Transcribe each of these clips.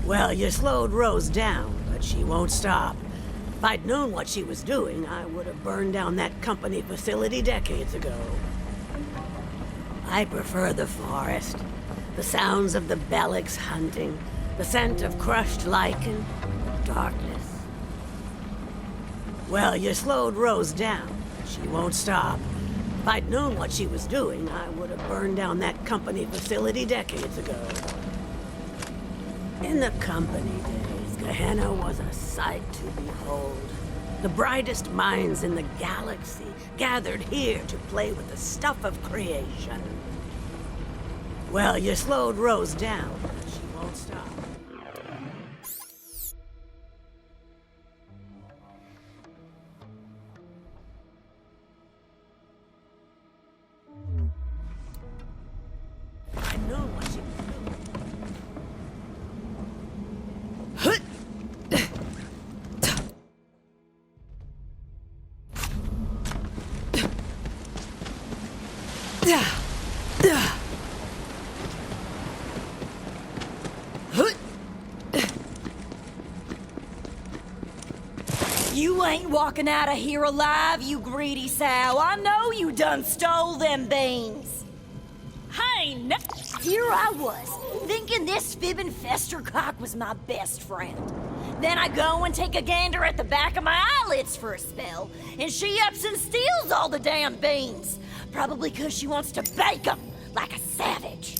Well, you slowed Rose down, but she won't stop. If I'd known what she was doing, I would have burned down that company facility decades ago. I prefer the forest. The sounds of the Belix hunting, the scent of crushed lichen, darkness. Well, you slowed Rose down, but she won't stop. If I'd known what she was doing, I would have burned down that company facility decades ago. In the company days, Gehenna was a sight to behold. The brightest minds in the galaxy gathered here to play with the stuff of creation. Well, you slowed Rose down, but she won't stop. I know what she was doing. You ain't walking out of here alive, you greedy sow. I know you done stole them beans. Hey, no. Here I was, thinking this fibbing festercock was my best friend. Then I go and take a gander at the back of my eyelids for a spell, and she ups and steals all the damn beans. Probably 'cause she wants to bake them like a savage.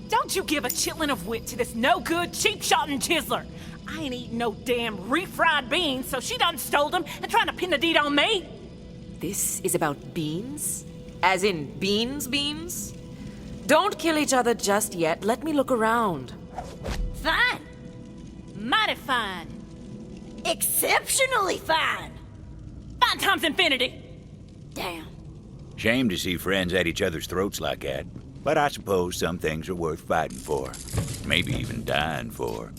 Don't you give a chitlin of wit to this no-good, cheap-shotting chiseler. I ain't eating no damn refried beans, so she done stole them and trying to pin the deed on me. This is about beans? As in beans? Don't kill each other just yet. Let me look around. Fine. Mighty fine. Exceptionally fine. Fine times infinity. Damn. Shame to see friends at each other's throats like that. But I suppose some things are worth fighting for. Maybe even dying for.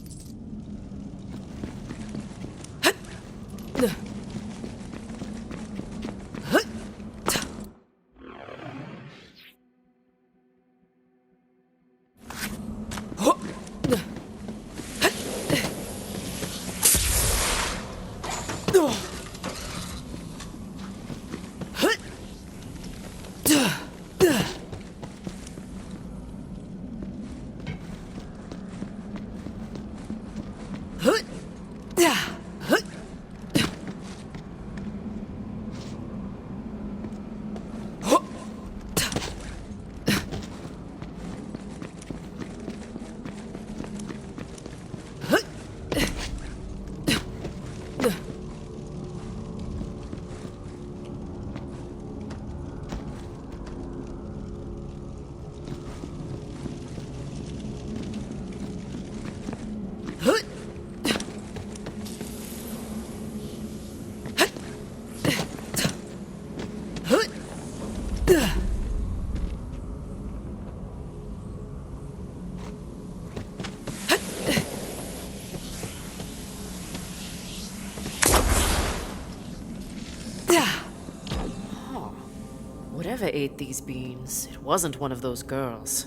Whatever ate these beans, it wasn't one of those girls.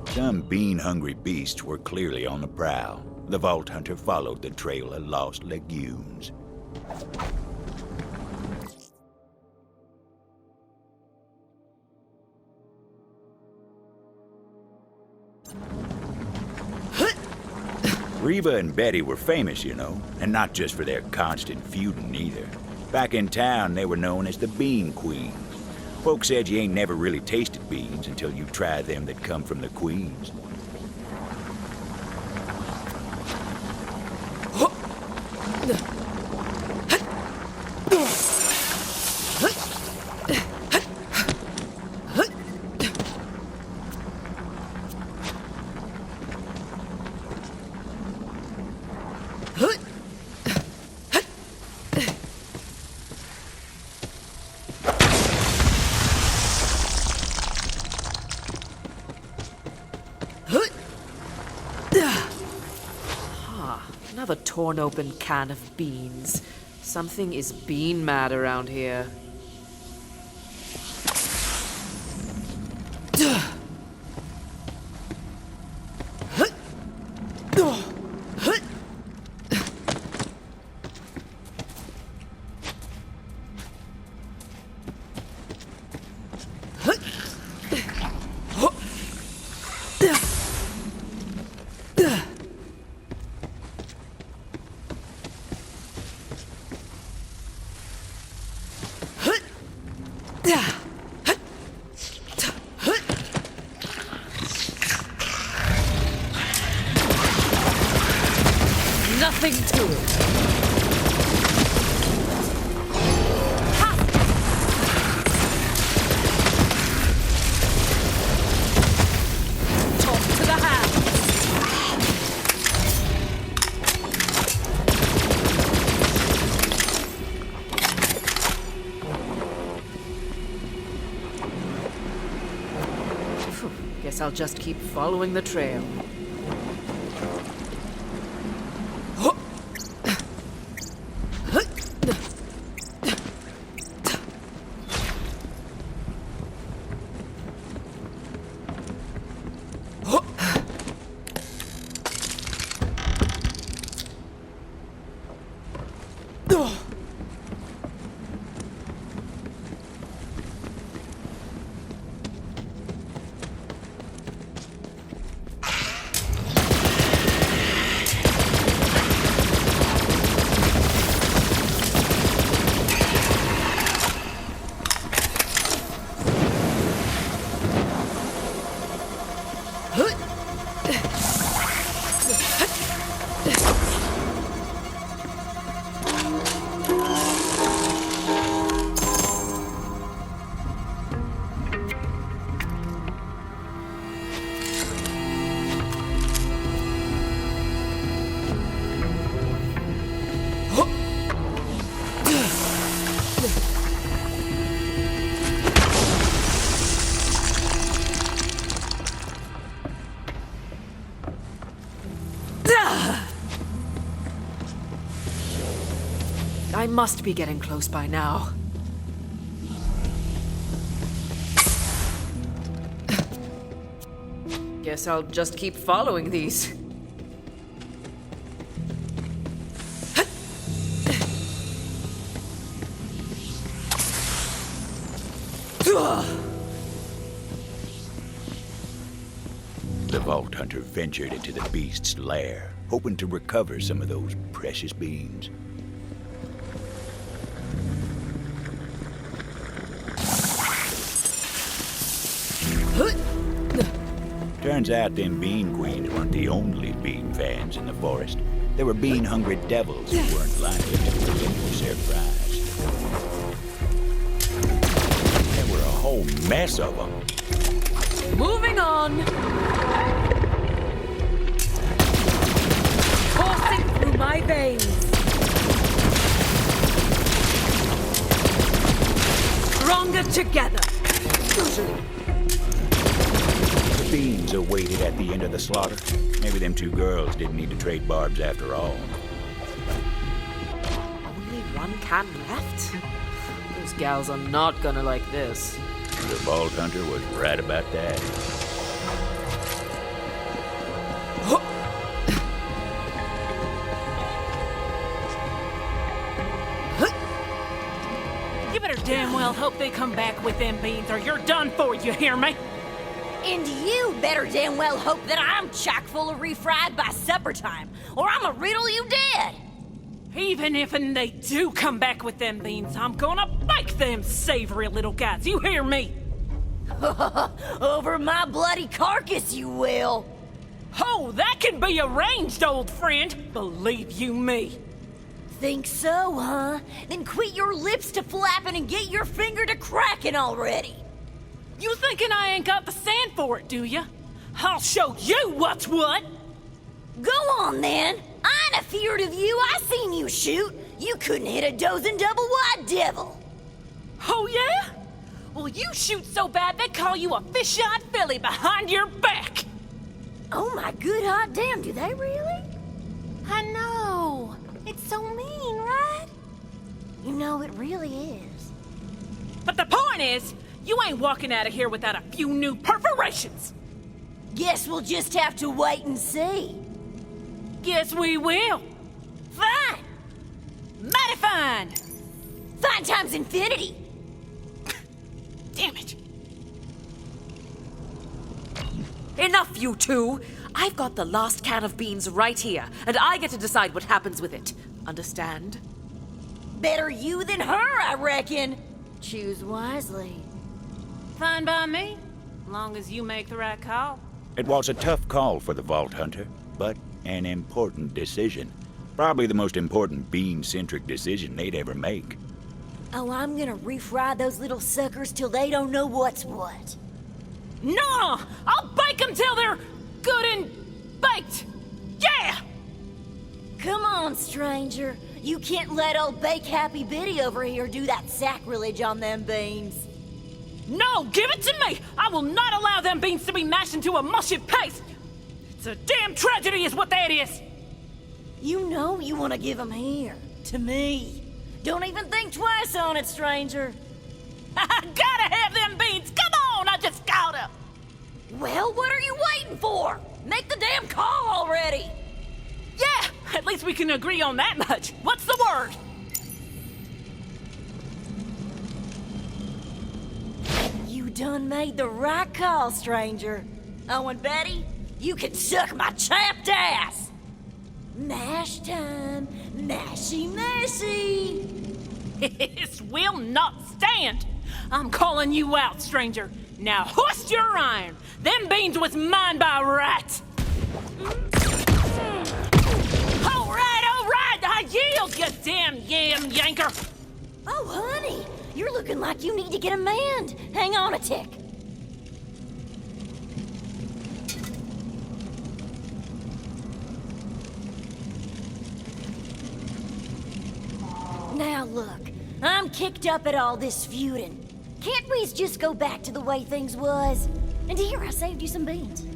Some bean-hungry beasts were clearly on the prowl. The Vault Hunter followed the trail of lost legumes. Reva and Betty were famous, you know, and not just for their constant feuding either. Back in town, they were known as the Bean Queens. Folks said you ain't never really tasted beans until you try them that come from the Queens. Another torn open can of beans. Something is bean mad around here. nothing to it. Guess I'll just keep following the trail. I must be getting close by now. Guess I'll just keep following these. The Vault Hunter ventured into the beast's lair, hoping to recover some of those precious beans. Turns out them bean queens weren't the only bean fans in the forest. There were bean-hungry devils who weren't likely to relinquish their prize. There were a whole mess of them. Moving on. Coursing through my veins. Stronger together. Usually. The beans awaited at the end of the slaughter. Maybe them two girls didn't need to trade barbs after all. Only one can left? Those gals are not gonna like this. The Vault Hunter was right about that. You better damn well hope they come back with them beans or you're done for, you hear me? And you better damn well hope that I'm chock full of refried by supper time, or I'ma riddle you dead! Even if they do come back with them beans, I'm gonna bake them savory little guys, you hear me? Over my bloody carcass, you will! Oh, that can be arranged, old friend, believe you me. Think so, huh? Then quit your lips to flapping and get your finger to cracking already! You thinking I ain't got the sand for it, do ya? I'll show you what's what! Go on, then! I ain't afeard of you, I seen you shoot! You couldn't hit a dozing double-wide devil! Oh, yeah? Well, you shoot so bad they call you a fish-eyed filly behind your back! Oh my good hot damn, do they really? I know. It's so mean, right? You know, it really is. But the point is, you ain't walking out of here without a few new perforations! Guess we'll just have to wait and see. Guess we will. Fine! Mighty fine! Fine times infinity! Damn it! Enough, you two! I've got the last can of beans right here, and I get to decide what happens with it. Understand? Better you than her, I reckon. Choose wisely. Fine by me, long as you make the right call. It was a tough call for the Vault Hunter, but an important decision. Probably the most important bean-centric decision they'd ever make. Oh, I'm gonna refry those little suckers till they don't know what's what. No! I'll bake them till they're good and baked! Yeah! Come on, stranger. You can't let old Bake Happy Biddy over here do that sacrilege on them beans. No, give it to me! I will not allow them beans to be mashed into a mushy paste! It's a damn tragedy is what that is! You know you want to give them here, to me. Don't even think twice on it, stranger. I gotta have them beans! Come on, I just gotta! Well, what are you waiting for? Make the damn call already! Yeah, at least we can agree on that much. What's the word? You done made the right call, stranger. Oh, and Betty, you can suck my chapped ass! Mash time, mashy mashy! This will not stand! I'm calling you out, stranger. Now hoist your iron! Them beans was mine by right! All right, I yield, you damn yam yanker! Oh, honey, you're looking like you need to get a manned. Hang on a tick. Now look, I'm kicked up at all this feuding. Can't we just go back to the way things was? And here, I saved you some beans.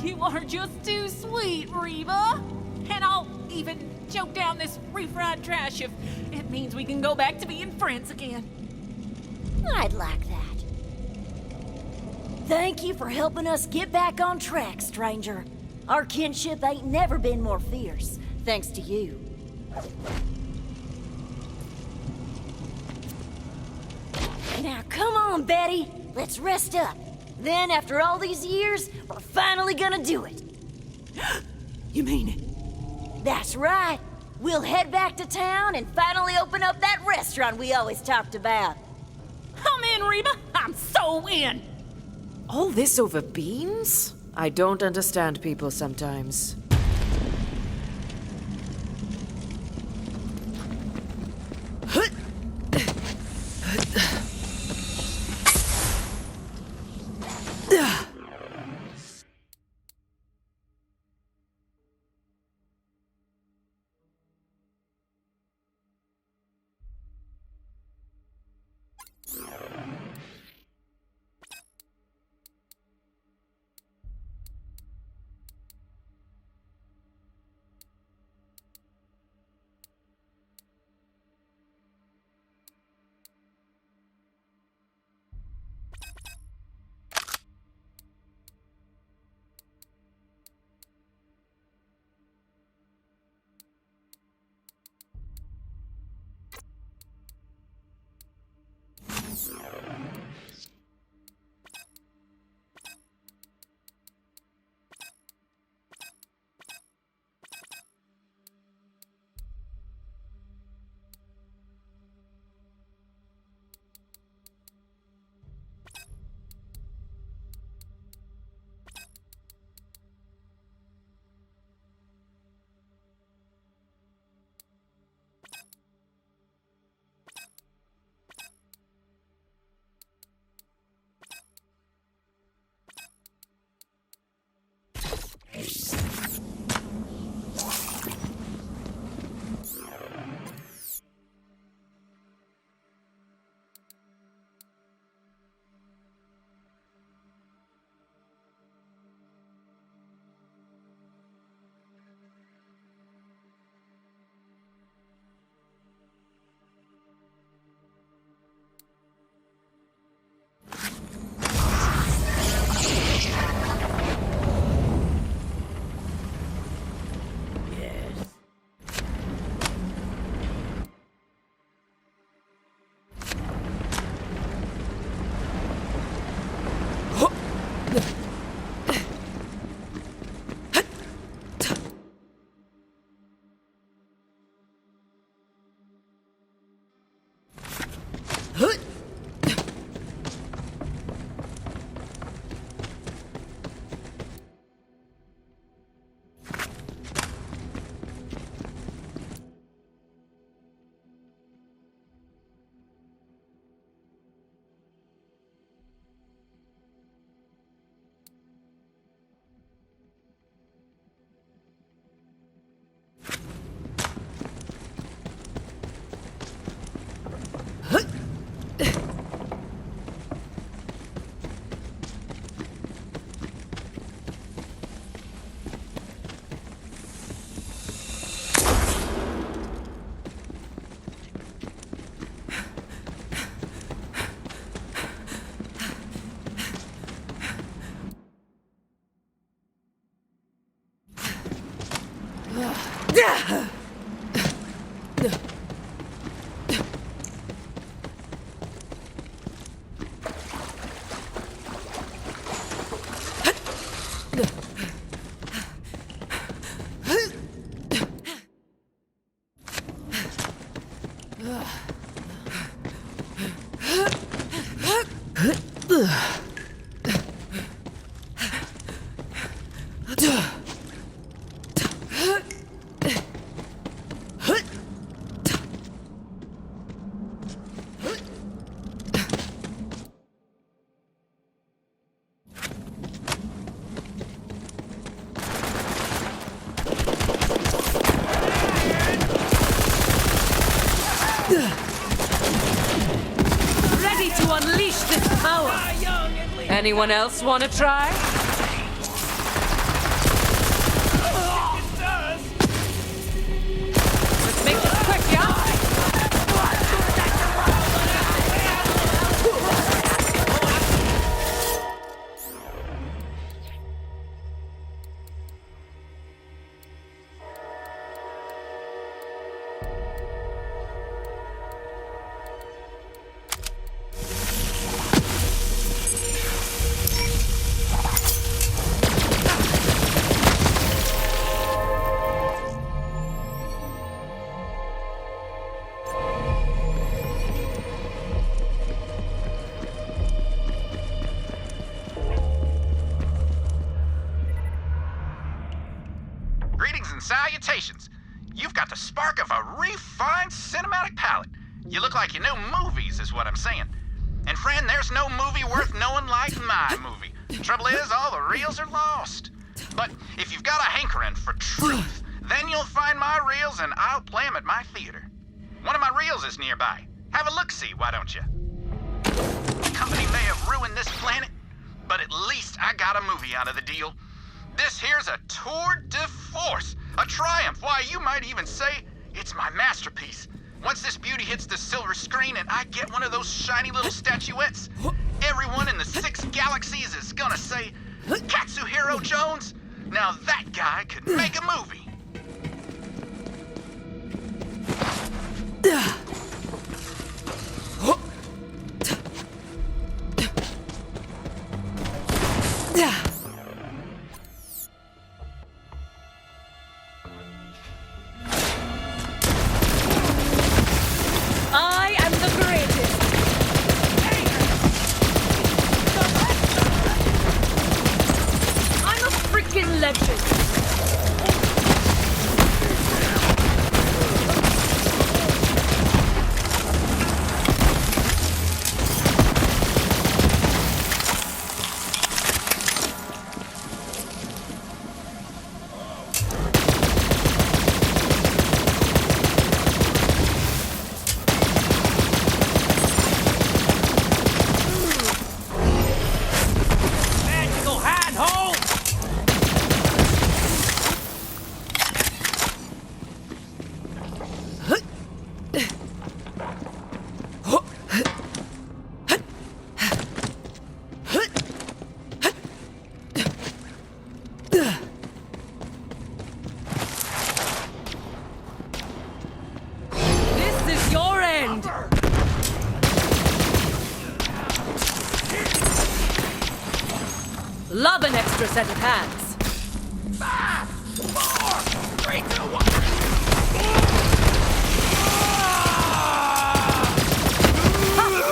You are just too sweet, Reba. And I'll even choke down this refried trash if it means we can go back to being friends again. I'd like that. Thank you for helping us get back on track, stranger. Our kinship ain't never been more fierce, thanks to you. Now come on, Betty. Let's rest up. Then, after all these years, we're finally gonna do it. You mean it? That's right. We'll head back to town and finally open up that restaurant we always talked about. I'm in, Reba. I'm so in. All this over beans? I don't understand people sometimes. Ready to unleash this power! Anyone else want to try? Let's make this quick, yeah? Greetings and salutations. You've got the spark of a refined cinematic palette. You look like you know movies, is what I'm saying. And friend, there's no movie worth knowing like my movie. Trouble is, all the reels are lost. But if you've got a hankering for truth, then you'll find my reels and I'll play them at my theater. One of my reels is nearby. Have a look-see, why don't you? The company may have ruined this planet, but at least I got a movie out of the deal. This here's a tour de force, a triumph. Why, you might even say it's my masterpiece. Once this beauty hits the silver screen and I get one of those shiny little statuettes, everyone in the 6 galaxies is gonna say, Katsuhiro Jones, now that guy could make a movie. I am the greatest! I'm a freaking legend! Magical handhold! This is your end! Love an extra set of hands. Ha!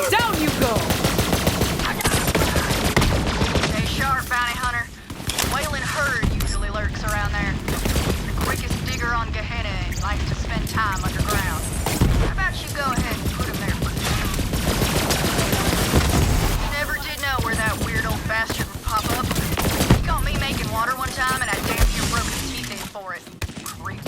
Down you go! Stay sharp, bounty hunter. Wailing herd usually lurks around there. The quickest digger on Gehenna and likes to spend time underground. How about you go ahead and put him there for now? Never did know where that weird old bastard would pop up. He caught me making water one time and I damn near broke his teeth in for it. Creep.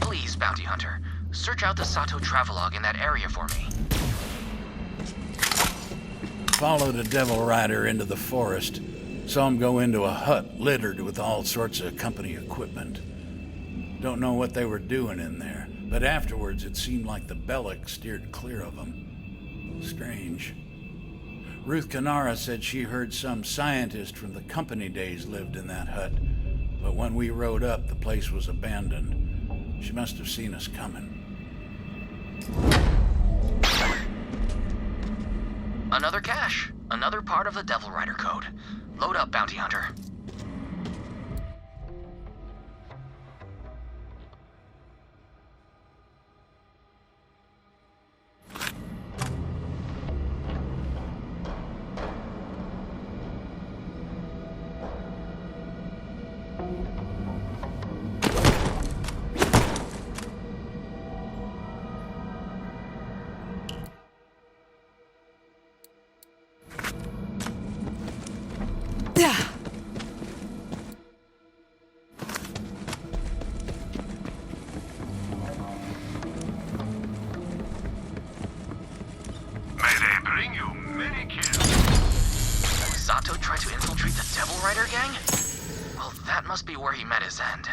Please, Bounty Hunter, search out the Sato travelogue in that area for me. Followed a devil rider into the forest. Saw him go into a hut littered with all sorts of company equipment. Don't know what they were doing in there, but afterwards it seemed like the Bellic steered clear of them. Strange. Ruth Canara said she heard some scientist from the company days lived in that hut, but when we rode up, the place was abandoned. She must have seen us coming. Another cache. Another part of the Devil Rider code. Load up, Bounty Hunter. Sato tried to infiltrate the Devil Rider gang? Well, that must be where he met his end.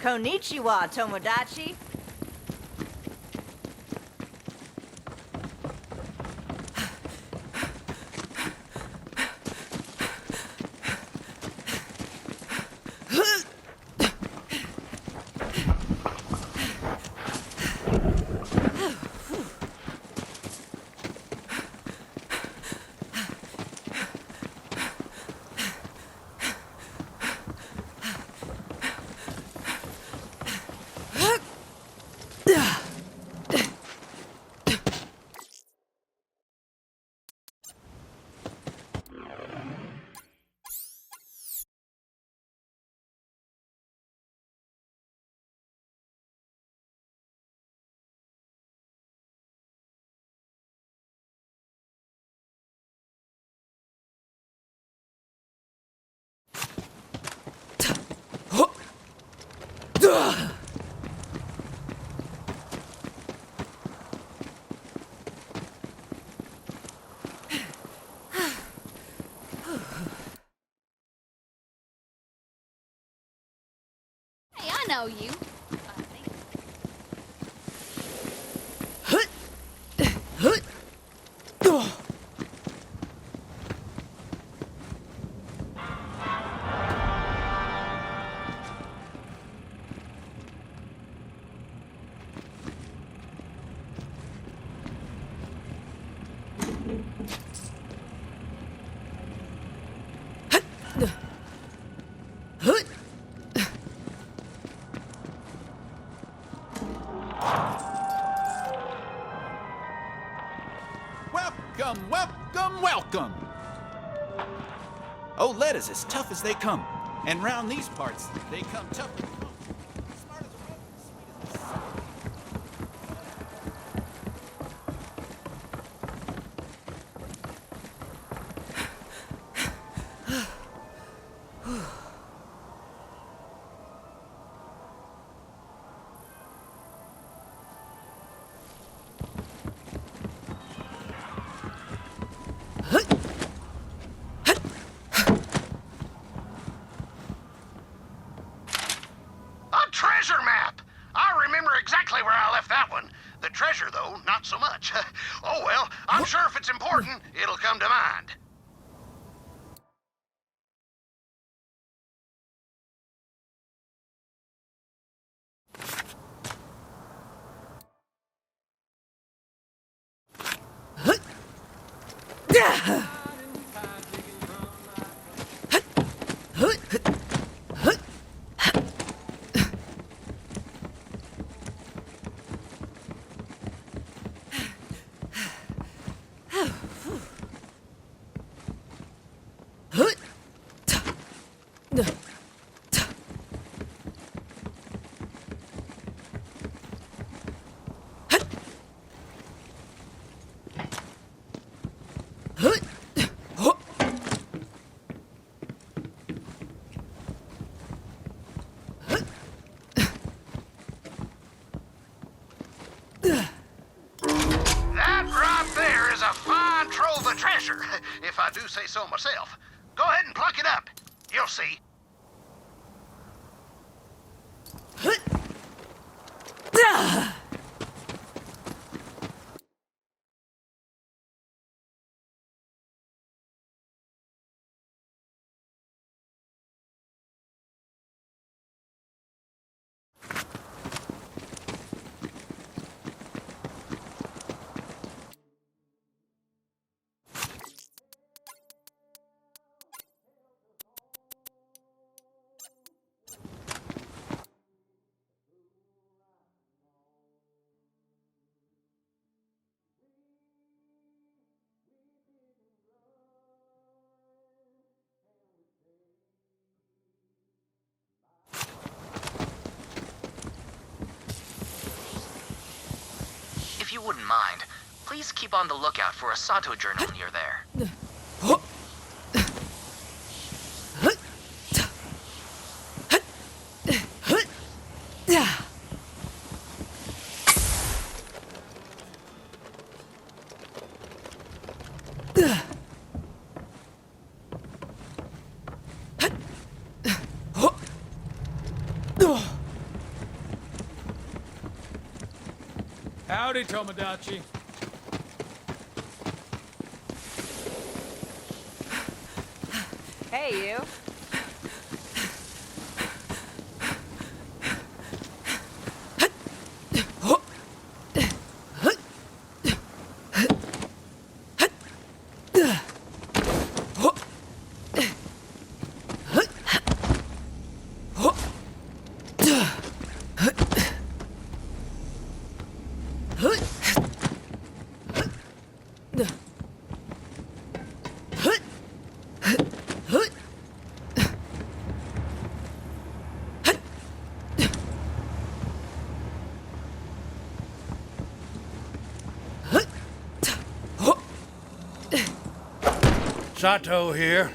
Konnichiwa, Tomodachi. I know you. Welcome, welcome, welcome! OLED is as tough as they come. And round these parts, they come tougher than most. Smart as a whip, sweet as a sun. Treasure map! I remember exactly where I left that one. The treasure, though, not so much. Oh well, I'm sure if it's important, it'll come to mind. That right there is a fine trove of treasure, if I do say so myself. Go ahead and pluck it up. You'll see. If you wouldn't mind, please keep on the lookout for a Sato journal near there. Howdy, Tomodachi. Hey, you. Sato here.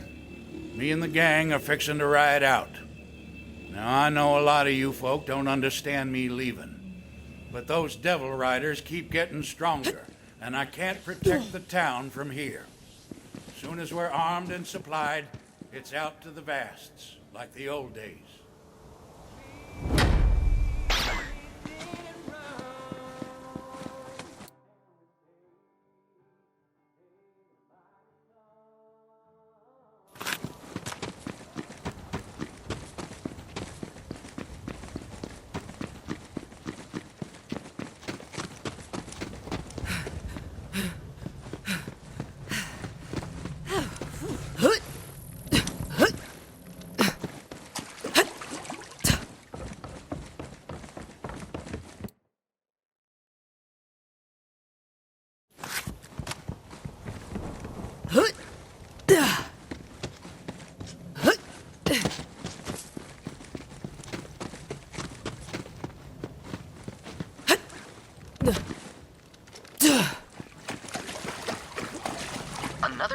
Me and the gang are fixing to ride out. Now, I know a lot of you folk don't understand me leaving, but those devil riders keep getting stronger, and I can't protect the town from here. As soon as we're armed and supplied, it's out to the vasts, like the old days.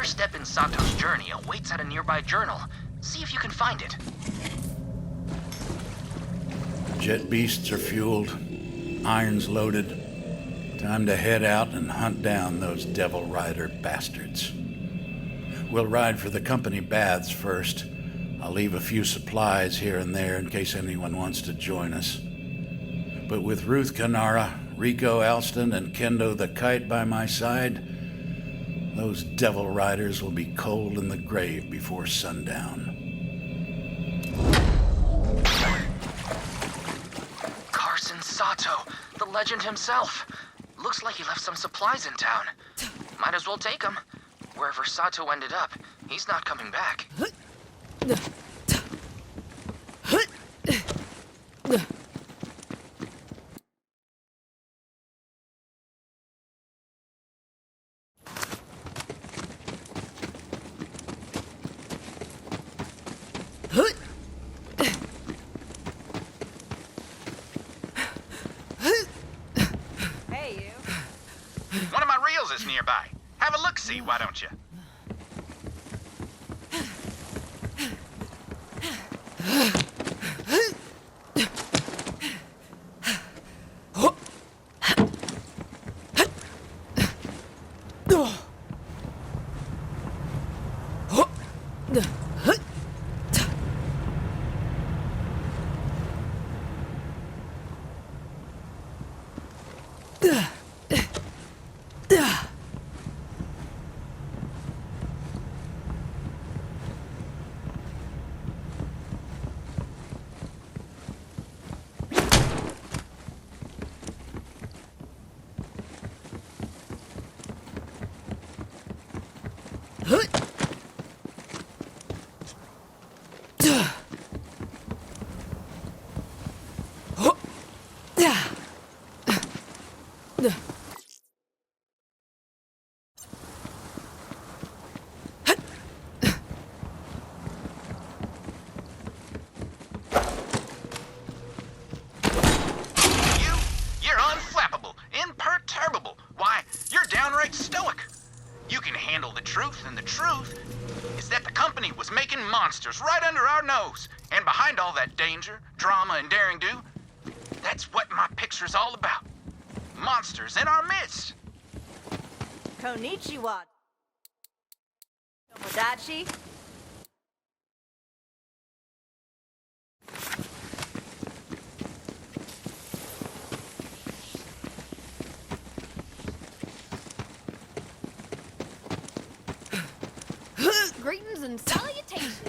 first step in Sato's journey awaits at a nearby journal. See if you can find it. Jet beasts are fueled, irons loaded. Time to head out and hunt down those Devil Rider bastards. We'll ride for the company baths first. I'll leave a few supplies here and there in case anyone wants to join us. But with Ruth Canara, Rico Alston, and Kendo the Kite by my side, those Devil Riders will be cold in the grave before sundown. Carson Sato, the legend himself. Looks like he left some supplies in town. Might as well take them. Wherever Sato ended up, he's not coming back. Hey, you. One of my reels is nearby. Have a look-see, why don't you? You're unflappable, imperturbable. Why, you're downright stoic. You can handle the truth, and the truth is that the company was making monsters right under our nose. And behind all that danger, drama, and daring do, that's what my picture's all about. Monsters in our midst. Konnichiwa. Tomodachi. Greetings and salutations.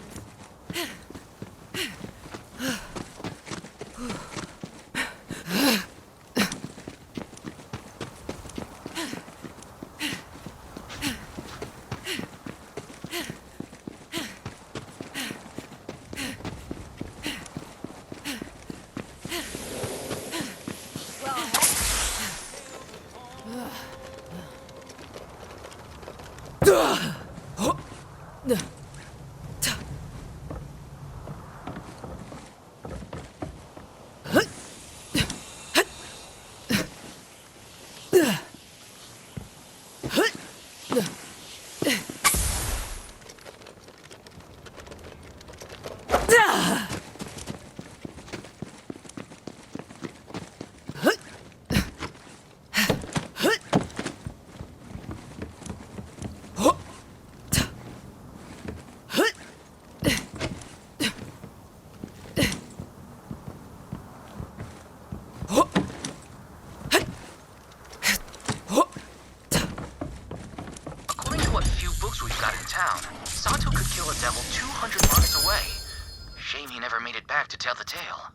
According to what few books we've got in town, Sato could kill a devil 200 miles away. Shame he never made it back to tell the tale.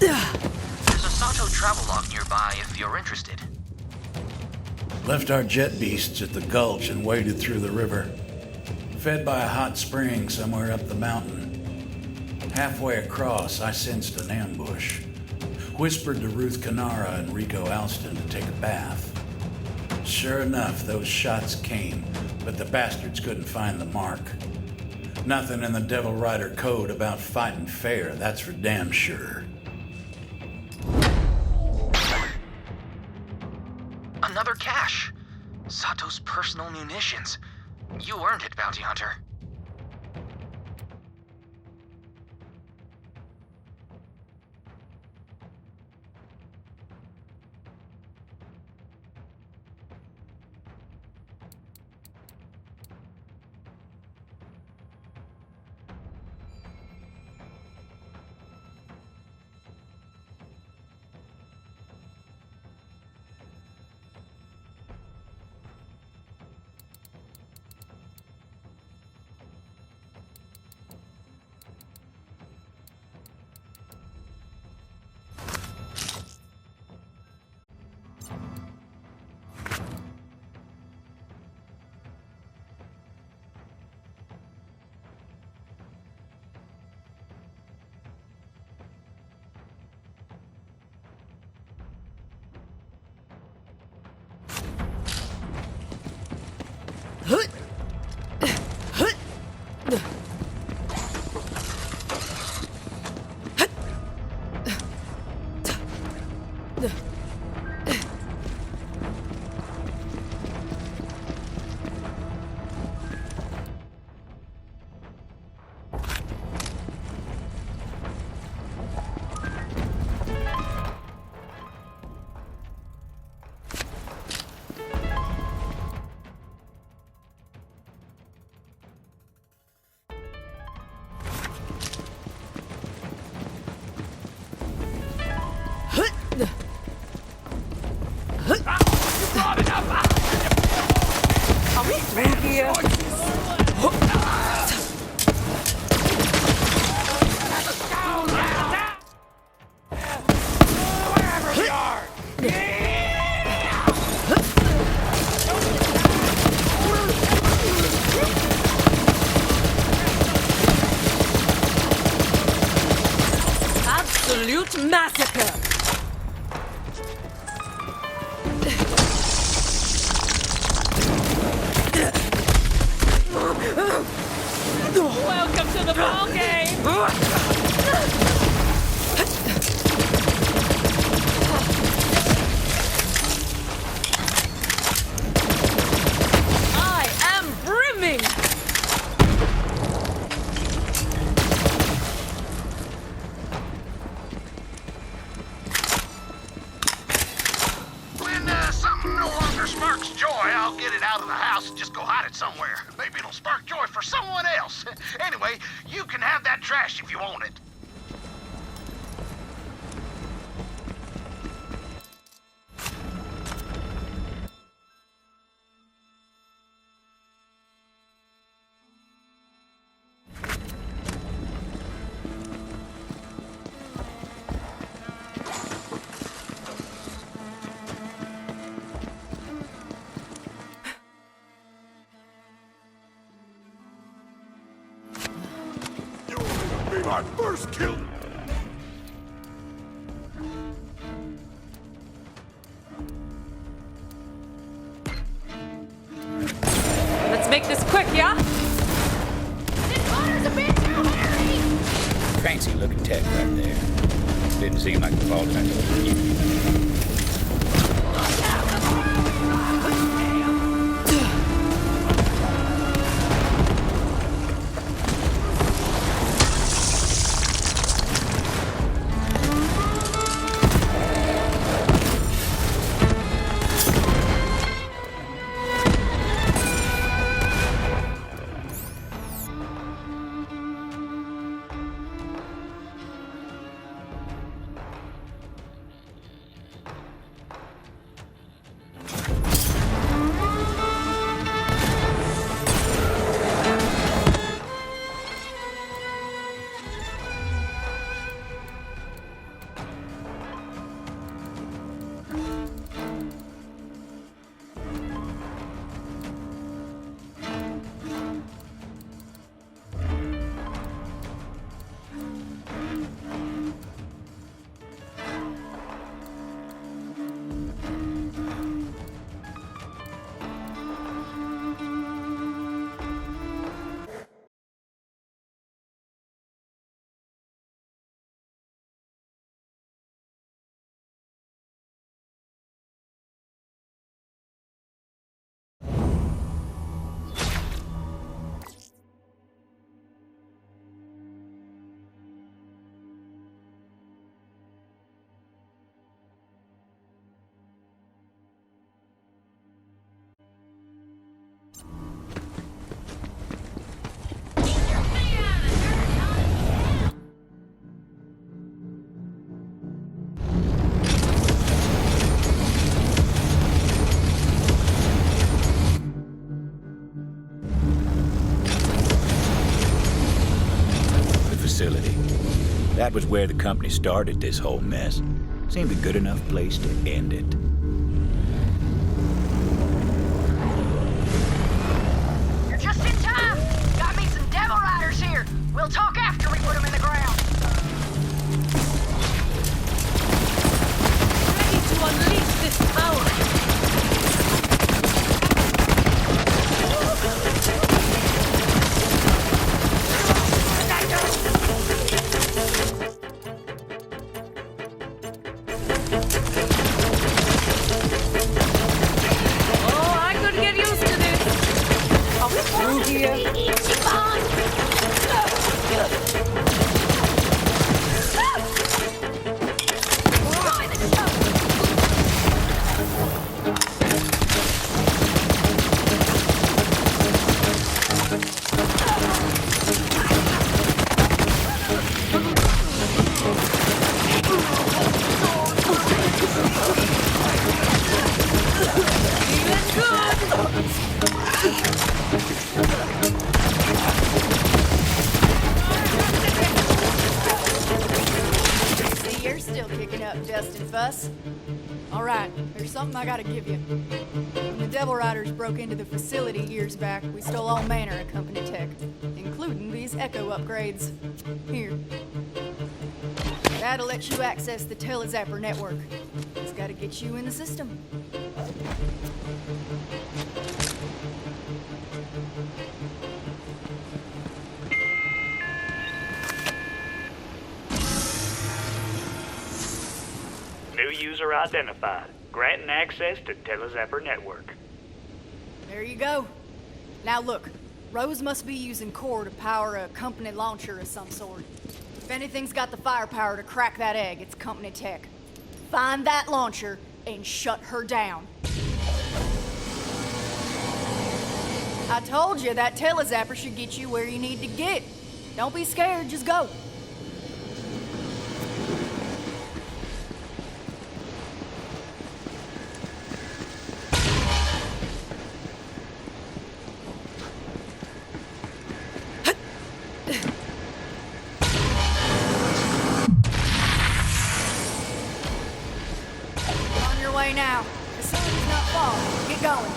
There's a Sato travelogue nearby if you're interested. Left our jet beasts at the gulch and waded through the river. Fed by a hot spring somewhere up the mountain. Halfway across, I sensed an ambush. Whispered to Ruth Canara and Rico Alston to take a bath. Sure enough, those shots came, but the bastards couldn't find the mark. Nothing in the Devil Rider code about fighting fair, that's for damn sure. Another cache. Sato's personal munitions. You earned it, Bounty Hunter. Absolute massacre! Welcome to the ball game! I am brimming! When something no longer sparks joy, I'll get it out of the house and just go hide it somewhere. Maybe it'll spark joy for someone else. Anyway, you can have that trash if you want it. Be my first kill. Let's make this quick, yeah? This water's a bit too hairy! Fancy looking tech right there. Didn't seem like the fault of anyone. Facility. That was where the company started this whole mess. Seemed a good enough place to end it. You're just in time. Got me some devil riders here. We'll talk after we put them in the ground. Ready to unleash this power! Alright, there's something I gotta give you. When the Devil Riders broke into the facility years back, we stole all manner of company tech, including these Echo upgrades. Here. That'll let you access the Telezapper network. It's gotta get you in the system. New user identified. Granting access to Telezapper network. There you go. Now look, Rose must be using core to power a company launcher of some sort. If anything's got the firepower to crack that egg, it's company tech. Find that launcher and shut her down. I told you that Telezapper should get you where you need to get. Don't be scared, just go. Now. The facility's not far. Get going.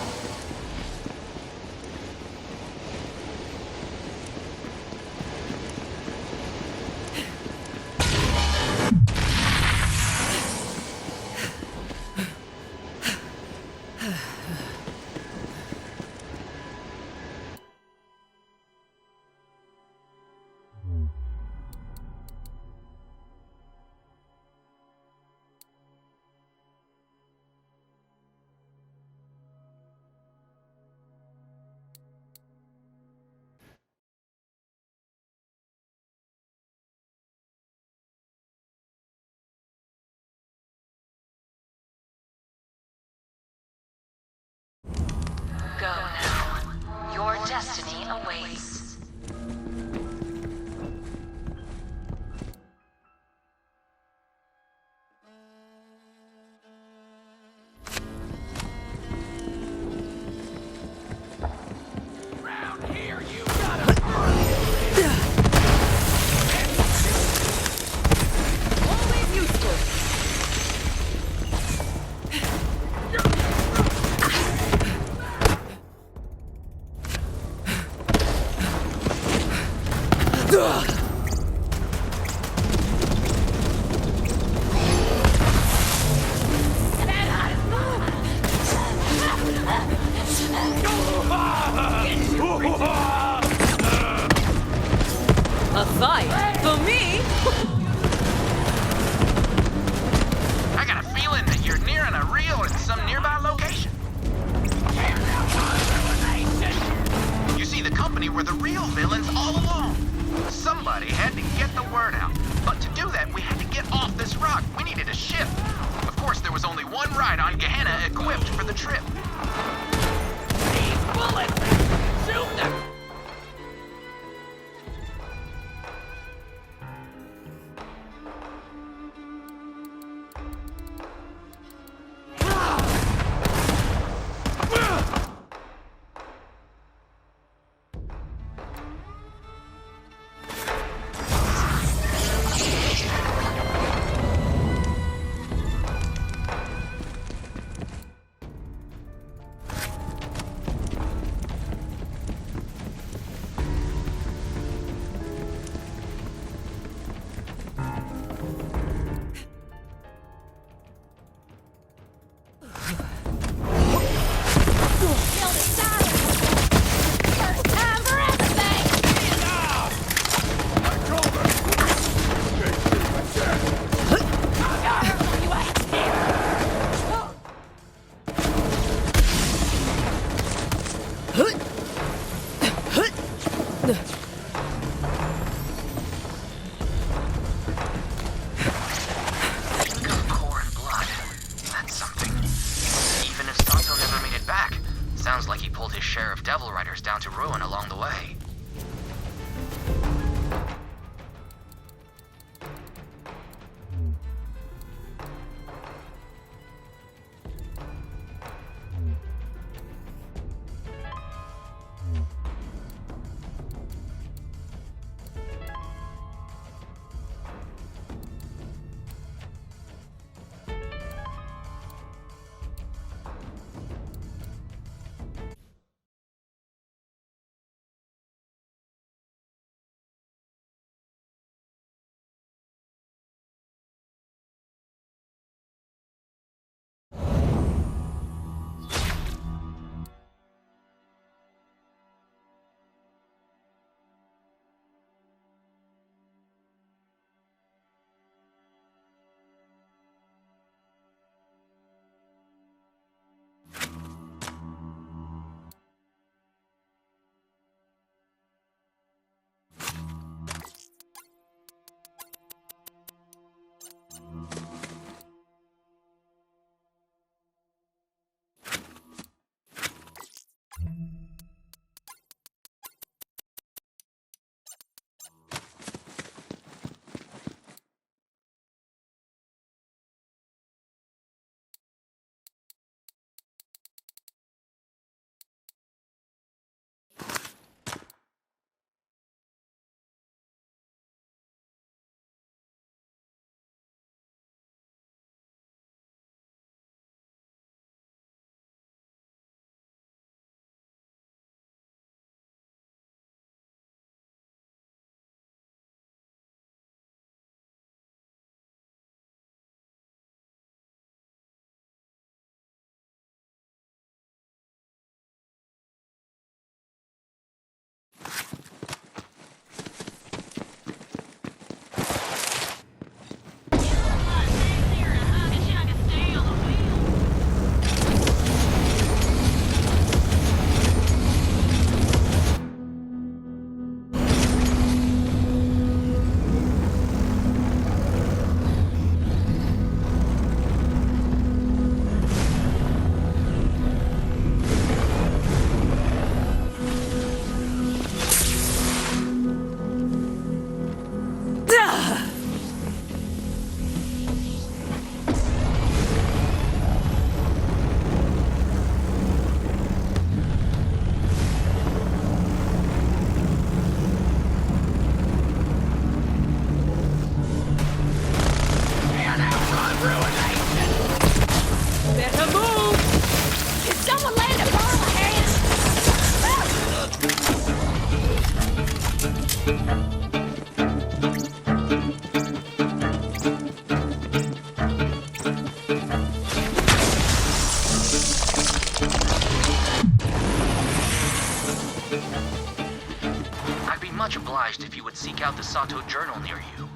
out the Sato Journal near you.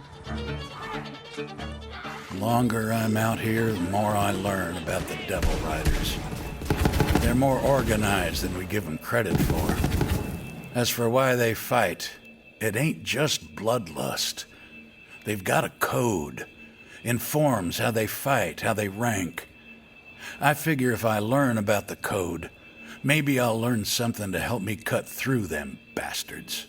The longer I'm out here, the more I learn about the Devil Riders. They're more organized than we give them credit for. As for why they fight, it ain't just bloodlust. They've got a code. Informs how they fight, how they rank. I figure if I learn about the code, maybe I'll learn something to help me cut through them bastards.